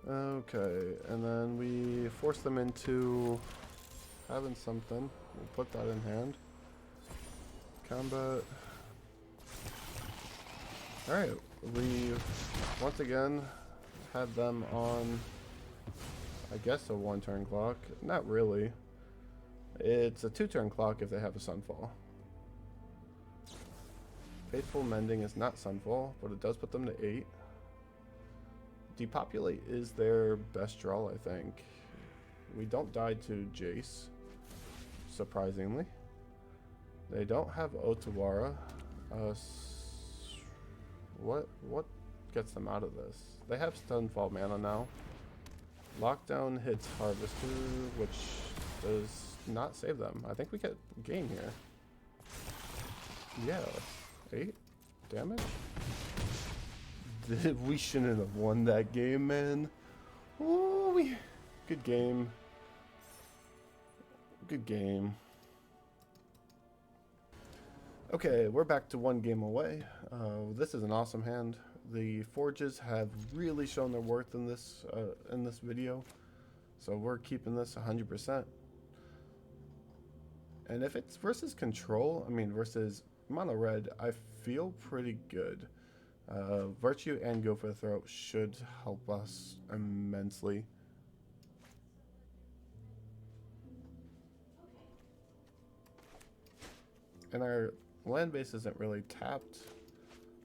Okay, and then we force them into having something. We'll put that in hand. Combat. Alright, we once again had them on, I guess, a 1-turn clock. Not really. It's a 2-turn clock if they have a Sunfall. Faithful Mending is not Sunfall, but it does put them to 8. Depopulate is their best draw, I think. We don't die to Jace, surprisingly. They don't have Otawara. What gets them out of this? They have Stunfall mana now. Lockdown hits Harvester, which does not save them. I think we get gain here. Yeah, 8 damage? We shouldn't have won that game, man. Ooh, good game. Good game. Okay, we're back to 1 game away. This is an awesome hand. The forges have really shown their worth in this video, so we're keeping this 100%. And if it's versus control, I mean versus mono red, I feel pretty good. Virtue and Go for the Throat should help us immensely. And our land base isn't really tapped.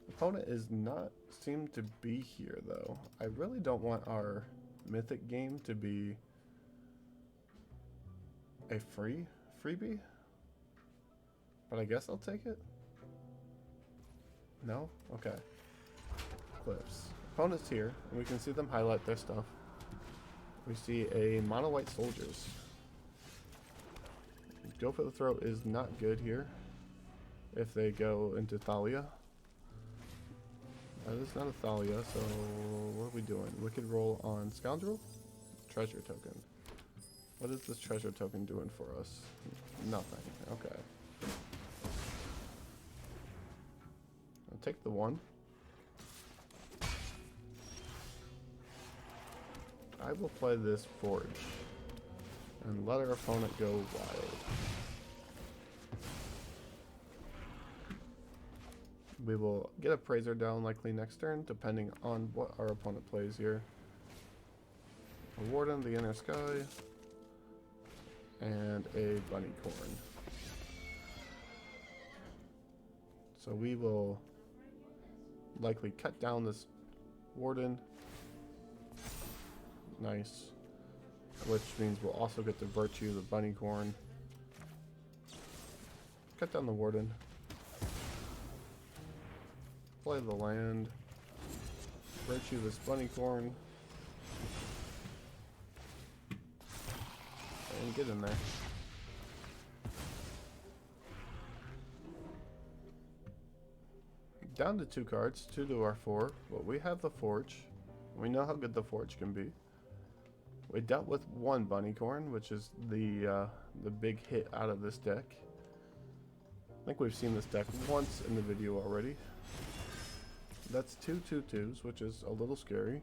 Opponent is not seem to be here though. I really don't want our Mythic game to be a freebie, but I guess I'll take it. No? Okay. Cliffs. Opponent's here, and we can see them highlight their stuff. We see a mono white soldiers. Go for the Throat is not good here if they go into Thalia. That is not a Thalia, so what are we doing? Wicked roll on Scoundrel? Treasure token. What is this treasure token doing for us? Nothing. Okay. I'll take the 1. I will play this Forge and let our opponent go wild. We will get a Praiser down likely next turn, depending on what our opponent plays here. A Warden, the Inner Sky, and a Bunny Corn. So we will likely cut down this Warden. Nice. Which means we'll also get the Virtue, the Bunny Corn. Cut down the Warden. Play the land. Virtue this Bunny Corn. And get in there. Down to 2 cards, 2 to our 4, but we have the Forge. We know how good the Forge can be. We dealt with 1 Bunny Corn, which is the big hit out of this deck. I think we've seen this deck once in the video already. That's 2 2/2s, which is a little scary.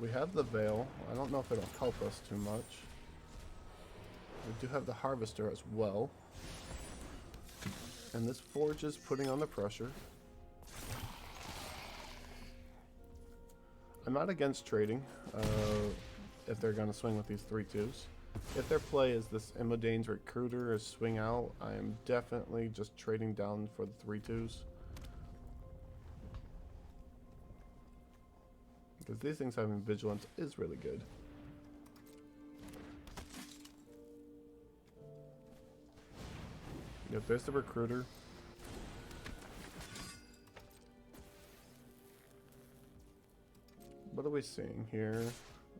We have the veil. I don't know if it'll help us too much. We do have the harvester as well. And this forge is putting on the pressure. I'm not against trading if they're going to swing with these 3-2s. If their play is this Imodane's Recruiter or swing out, I am definitely just trading down for the 3-2s. Because these things having vigilance is really good. Yep, there's the Recruiter. What are we seeing here?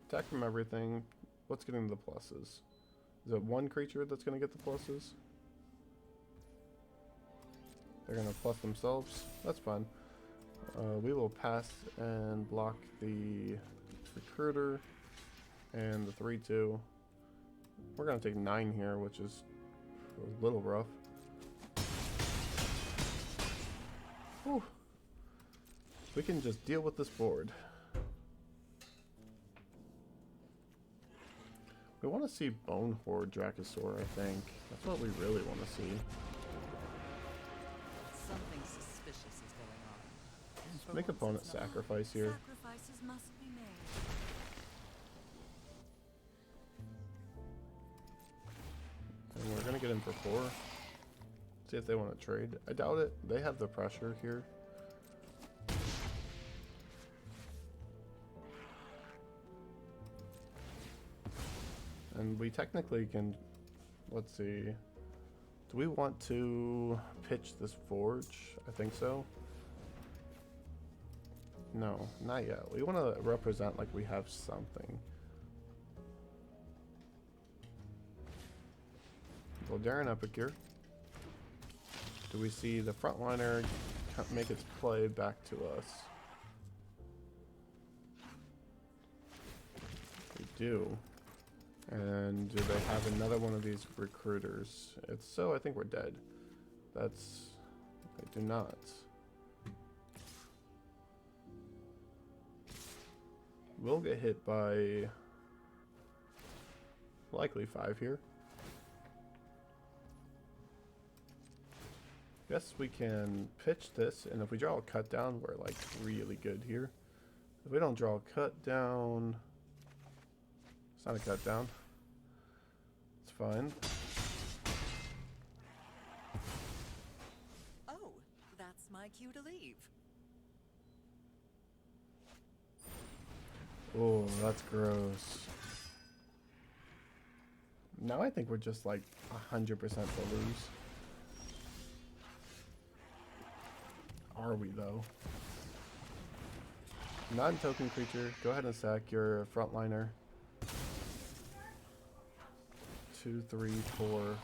Attack from everything. What's getting the pluses? Is it one creature that's going to get the pluses? They're going to plus themselves. That's fine. We will pass and block the Recruiter and the 3-2. We're going to take 9 here, which is a little rough. Whew. We can just deal with this board. We want to see Bone Horde Dracosaur, I think. That's what we really want to see. Something suspicious is going on. Let's make opponent sacrifice here. Sacrifices must be made. And we're going to get in for 4. See if they want to trade. I doubt it. They have the pressure here. And we technically can, let's see, do we want to pitch this forge? I think so. No, not yet. We want to represent like we have something. Darren Epic here. Do we see the frontliner make its play back to us? We do. And do they have another one of these recruiters? If so, I think we're dead. That's... They do not. We'll get hit by... likely 5 here. Guess we can pitch this, and if we draw a cut down, we're like really good here. If we don't draw a cut down... It's not a cut down. It's fine. Oh, that's my cue to leave. Oh, that's gross. Now I think we're just like 100% to lose. Are we though? Non-token creature, go ahead and sack your frontliner. 2, 3, 4.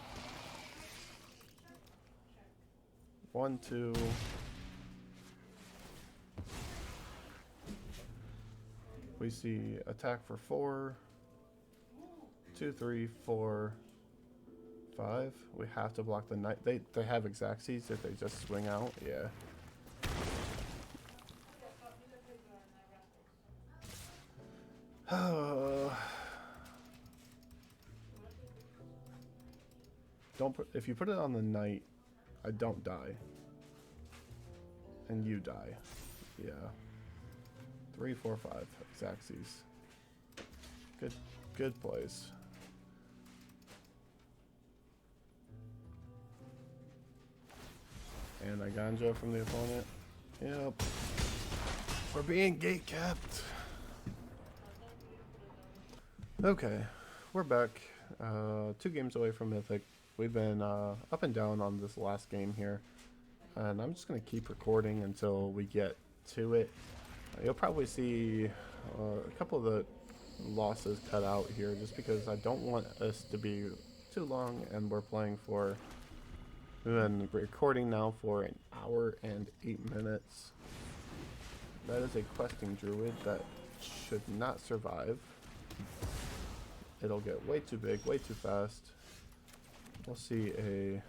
1, 2. We see attack for 4. 2, 3, 4, 5. We have to block the knight. They have Exacxies if they just swing out. Yeah. Don't put, if you put it on the knight, I don't die. And you die. Yeah. 3, 4, 5. Exacxies. Good plays. And I ganja from the opponent. Yep. We're being gate kept. Okay, we're back. 2 games away from Mythic. We've been up and down on this last game here. And I'm just going to keep recording until we get to it. You'll probably see a couple of the losses cut out here just because I don't want us to be too long, and we're playing for... We've been recording now for 1 hour and 8 minutes. That is a questing druid that should not survive. It'll get way too big, way too fast. We'll see a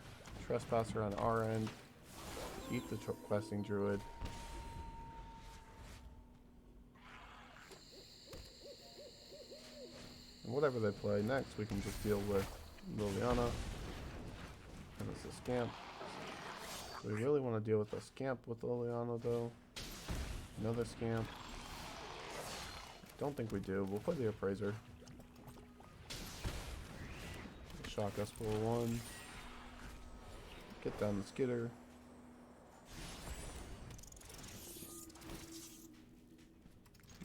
trespasser on our end. Eat the questing druid. And whatever they play next, we can just deal with Liliana. And it's a scamp. We really want to deal with a scamp with Liliana though. Another scamp. Don't think we do. We'll play the appraiser. Shock us for one. Get down the skitter.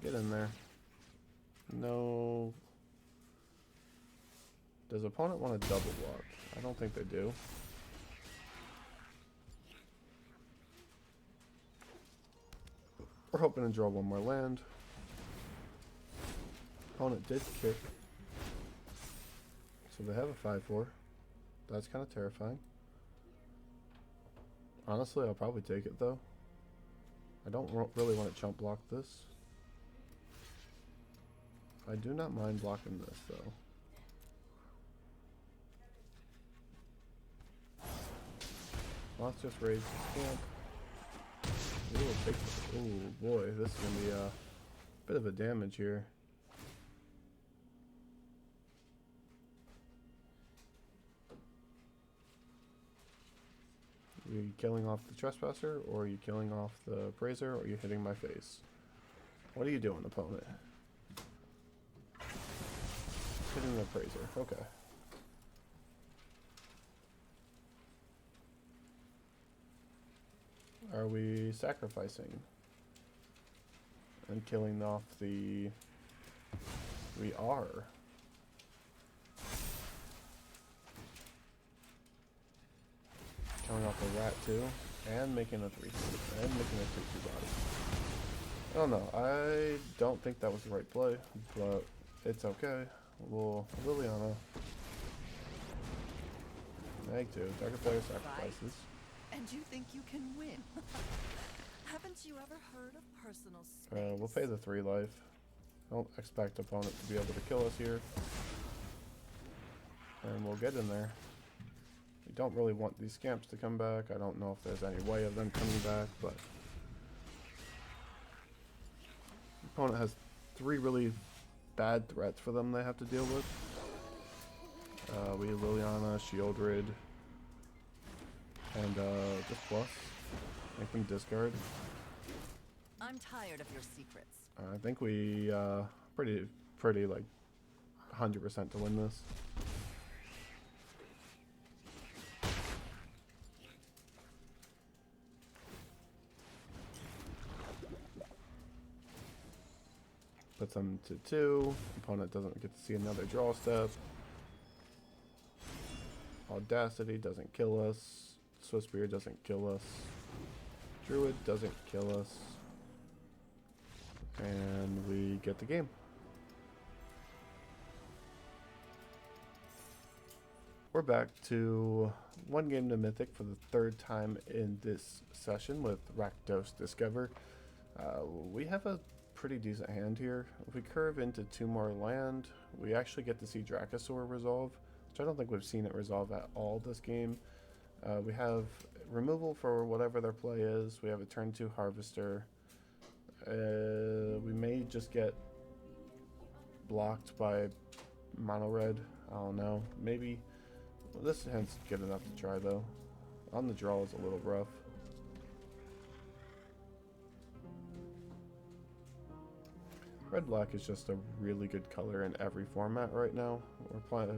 Get in there. No. Does opponent want to double block? I don't think they do. We're hoping to draw one more land. Opponent did kick. So they have a 5-4. That's kind of terrifying. Honestly, I'll probably take it though. I don't really want to chump block this. I do not mind blocking this though. Let's just raise the camp. Oh boy, this is going to be a bit of a damage here. Are you killing off the trespasser, or are you killing off the appraiser, or are you hitting my face? What are you doing, opponent? Hitting the appraiser, okay. Are we sacrificing and killing off the... We are. Killing off the rat too, and making a 3-2, and making a 2-2 body. I don't know, I don't think that was the right play, but it's okay. We'll Liliana. Mag 2, target player sacrifices. And you think you can win? Haven't you ever heard of personal space? We'll pay the 3 life. Don't expect opponent to be able to kill us here. And we'll get in there. We don't really want these scamps to come back. I don't know if there's any way of them coming back, but... Opponent has 3 really bad threats for them they have to deal with. We have Liliana, Shieldred, and just plus. Make them discard. I'm tired of your secrets. I think we pretty like 100% to win this. Puts them to 2. Opponent doesn't get to see another draw step. Audacity doesn't kill us. Swiftspear doesn't kill us. Druid doesn't kill us. And we get the game. We're back to 1 game to Mythic for the 3rd time in this session with Rakdos Discover. We have a pretty decent hand here. If we curve into 2 more land, we actually get to see Dracosaur resolve, which I don't think we've seen it resolve at all this game. We have removal for whatever their play is. We have a turn 2 Harvester. We may just get blocked by mono red. I don't know. Maybe. Well, this hand's good enough to try though. On the draw is a little rough. Red-black is just a really good color in every format right now.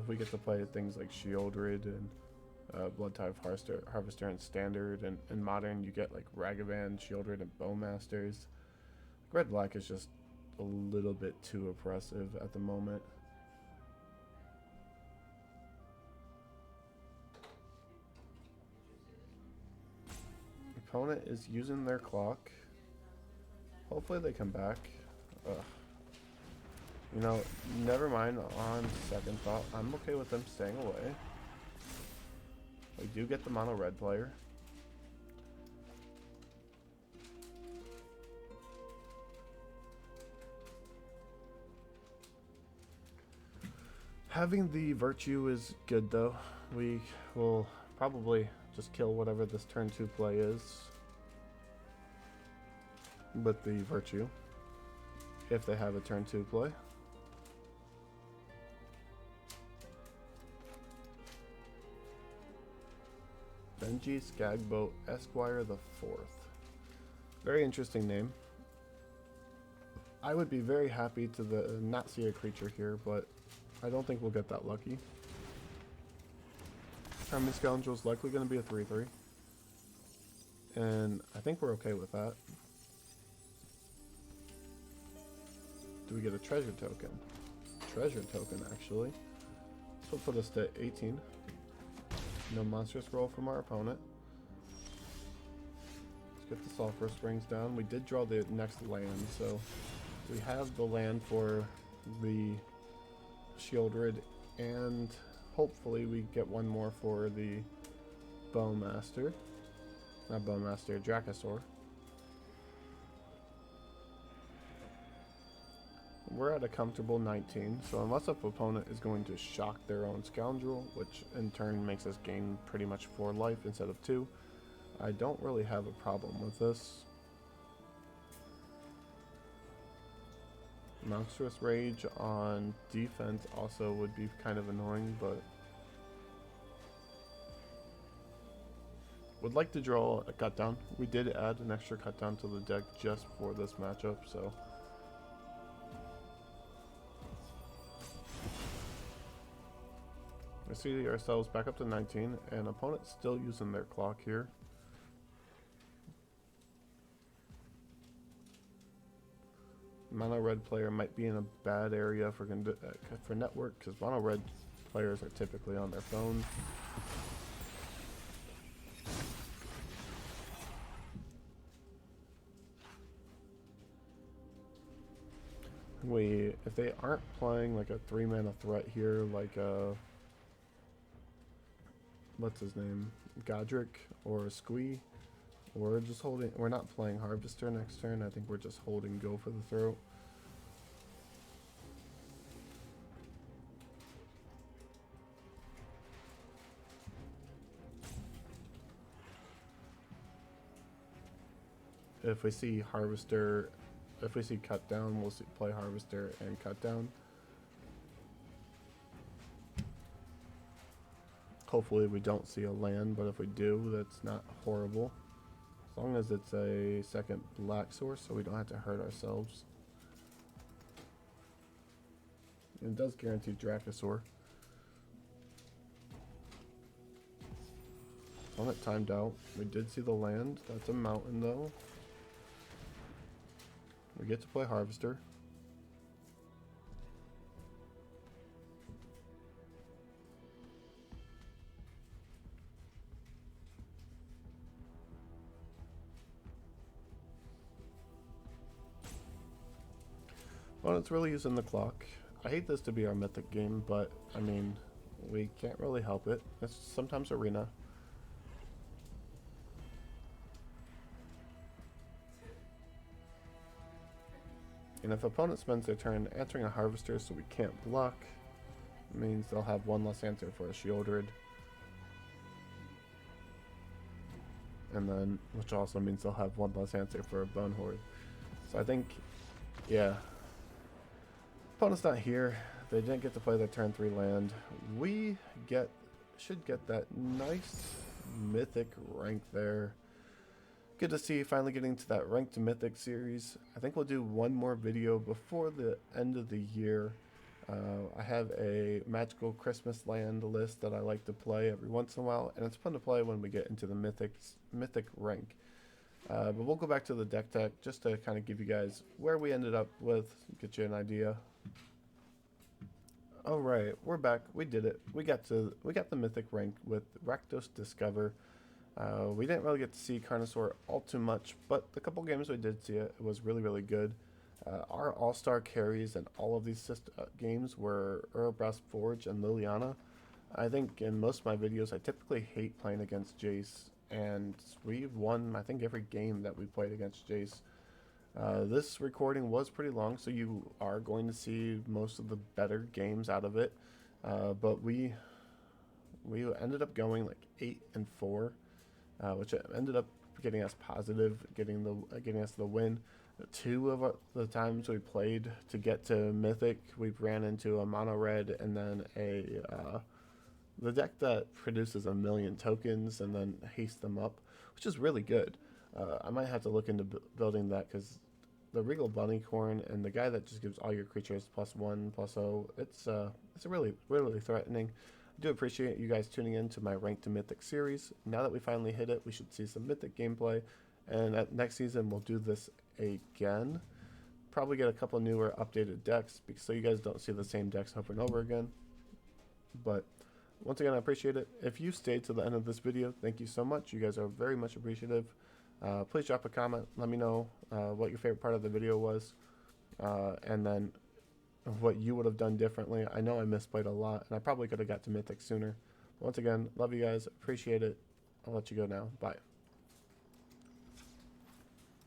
We get to play things like Shieldred and Bloodtide Harvester and Standard, and in Modern you get like Ragavan, Shieldred, and Bowmasters. Red-black is just a little bit too oppressive at the moment. Opponent is using their clock. Hopefully they come back. Ugh. You know, never mind, on second thought, I'm okay with them staying away. We do get the mono red player. Having the virtue is good though. We will probably just kill whatever this turn 2 play is with the virtue, if they have a turn 2 play. Benji Skagboat Esquire the Fourth. Very interesting name. I would be very happy to not see a creature here, but I don't think we'll get that lucky. Army Scoundrel's likely going to be a 3/3. And I think we're okay with that. Do we get a treasure token? Treasure token, actually. This will put us to 18. No monstrous roll from our opponent. Let's get the Sulphur Springs down. We did draw the next land, so we have the land for the Shieldred, and hopefully we get one more for the Bowmaster. Not Bowmaster, Dracosaur. We're at a comfortable 19, so unless our opponent is going to shock their own Scoundrel, which in turn makes us gain pretty much 4 life instead of 2, I don't really have a problem with this. Monstrous Rage on defense also would be kind of annoying, but would like to draw a cut down. We did add an extra cut down to the deck just for this matchup, so we see ourselves back up to 19, and opponent's still using their clock here. Mono red player might be in a bad area for network, because mono red players are typically on their phone. If they aren't playing like a 3-mana threat here, like what's his name, Godric or Squee, we're just holding. We're not playing Harvester next turn. I think we're just holding Go for the Throat. If we see Harvester, if we see Cut Down, we'll play Harvester and Cut Down. Hopefully we don't see a land, but if we do, that's not horrible. As long as it's a second black source, so we don't have to hurt ourselves. And it does guarantee Dracosaur. Opponent timed out. We did see the land. That's a mountain though. We get to play Harvester. Well, it's really using the clock. I hate this to be our Mythic game, but I mean, we can't really help it. It's sometimes Arena. And if opponent spends their turn answering a Harvester so we can't block, it means they'll have one less answer for a Shieldred. And then, which also means they'll have one less answer for a Bone Horde. So I think, yeah. Opponent's not here. They didn't get to play their turn 3 land. We should get that nice Mythic rank there. Good to see finally getting to that ranked Mythic series. I think we'll do one more video before the end of the year. I have a magical Christmas land list that I like to play every once in a while, and it's fun to play when we get into the Mythic rank. But we'll go back to the deck tech just to kind of give you guys where we ended up with, get you an idea. Alright, we're back. We did it. We got the Mythic rank with Rakdos Discover. We didn't really get to see Carnosaur all too much, but the couple games we did see it was really, really good. Our all-star carries in all of these games were Erebras Forge and Liliana. I think in most of my videos I typically hate playing against Jace, and we've won I think every game that we played against Jace. This recording was pretty long, so you are going to see most of the better games out of it, but we ended up going like 8-4. Which ended up getting us positive, getting us the win. 2 of the times we played to get to Mythic, we ran into a mono red and then a the deck that produces 1,000,000 tokens and then hastes them up, which is really good. I might have to look into building that, because the Regal Bunnycorn and the guy that just gives all your creatures +1/+0, it's really threatening. I do appreciate you guys tuning in to my Ranked to Mythic series. Now that we finally hit it, we should see some Mythic gameplay, and at next season we'll do this again. Probably get a couple newer updated decks, so you guys don't see the same decks over and over again. But once again, I appreciate it. If you stayed to the end of this video, thank you so much. You guys are very much appreciative. Please drop a comment. Let me know what your favorite part of the video was, and then what you would have done differently. I know I misplayed a lot, and I probably could have got to Mythic sooner. Once again, love you guys. Appreciate it. I'll let you go now. Bye.